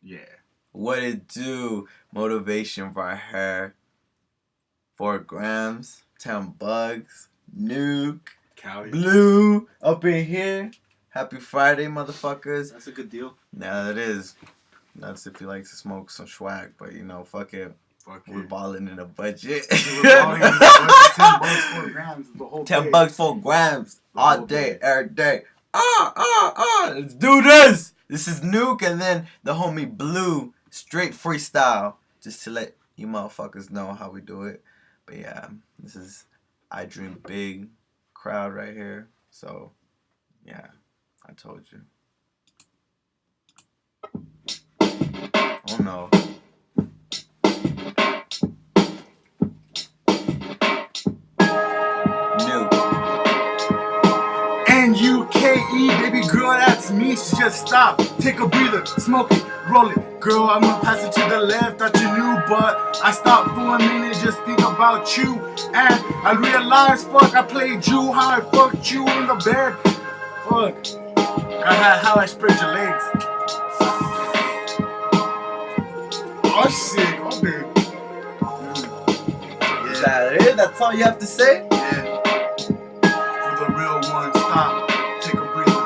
Yeah. What it do? Motivation right here. 4 grams, 10 bucks, Nuke, Cali. Blue, up in here. Happy Friday, motherfuckers. That's a good deal. Yeah, it is. That's if you like to smoke some swag, but you know, fuck it. We're balling in a budget. We're balling in a budget. 10 bucks, 4 grams the whole day. 10 bucks, 4 grams. All day, every day. Let's do this. This is Nuke and then the homie Blue. Straight freestyle. Just to let you motherfuckers know how we do it. But yeah, this is I Dream Big crowd right here. So, yeah, I told you. Oh no. N-U-K-E, baby girl, that's me. She just stop, take a breather, smoke it, roll it. Girl, I'm gonna pass it to the left, thought you knew, but I stopped for a minute, just think about you. And I realized, fuck, I played you, how I fucked you in the bed. Fuck, how I spread your legs. Oh shit, oh dude. Is that it? That's all you have to say? Yeah. For the real one, stop, take a breather.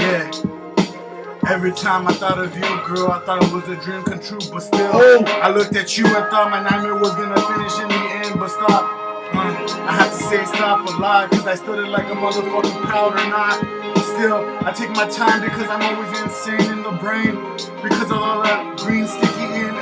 Yeah. Every time I thought of you, girl, I thought it was a dream come true, but still, I looked at you and thought my nightmare was gonna finish in the end, but stop. I had to say stop a lot, cause I stood it like a motherfucking powder knot. Still, I take my time because I'm always insane in the brain, because of all that green sticky in.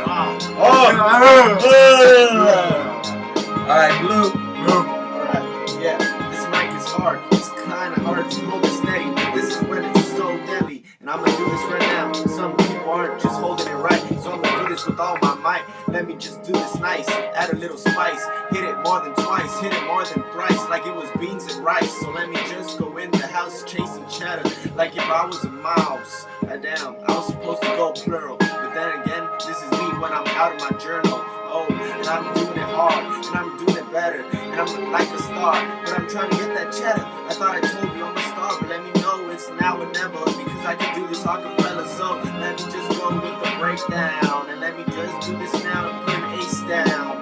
Alright, Blue. Alright, yeah, this mic is hard. It's kinda hard to hold it steady. This is when it's so deadly. And I'm gonna do this right now. Some people aren't just holding it right. So I'm gonna do this with all my might. Let me just do this nice. Add a little spice. Hit it more than twice. Hit it more than thrice. Like it was beans and rice. So let me just go in the house chasing cheddar. Like if I was a mouse. Damn, I was supposed to go plural. But then again, this is me when I'm out of my journal. Oh, and I'm doing it hard. And I'm doing it better. And I'm like a star. But I'm trying to get that cheddar. I thought I told you I'm a star. But let me know it's now or never. Because I can do this acapella. So let me just go with the breakdown. And let me just do this now and put an ace down.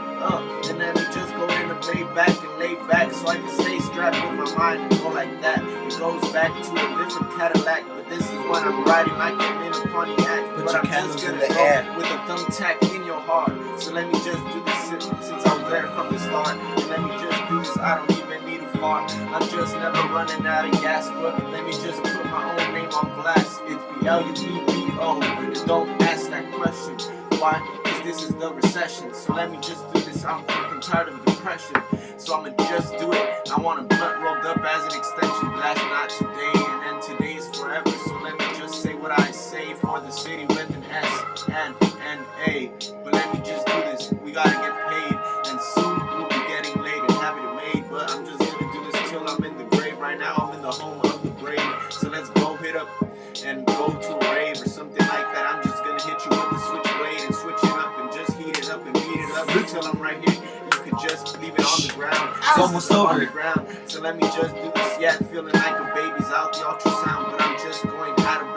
And let me just go in and lay back and lay back. So I can stay strapped with my mind and go like that. It goes back to a different Cadillac. But this is when I'm riding like I'm in a Pontiac. But I'm just gonna go with a thumbtack in your heart. So let me just do this since I was there from the start. And let me just do this, I don't even need a fart. I'm just never running out of gas. But let me just put my own name on blast. It's B-L-U-E-B-O. Don't ask that question. Why? Because this is the recession. So let me just do this, I'm fucking tired of depression. So I'ma just do it. I want a blunt rolled up as an extension. But that's not today, and then today is forever. So let me just say what I say for the city with an S and an A. But let me just do this, we gotta get paid. And soon we'll be getting laid and having it made. But I'm just gonna do this till I'm in the grave. Right now I'm in the home of the brave. So let's go hit up and go to a rave or something like that. I'm just gonna hit you with the switchblade and switch it up and just heat it up and beat it up until I'm right here. You could just leave it on the ground. It's almost over. On the ground. So let me just do this. Yeah, feeling like a baby's out the ultrasound, but I'm just going out of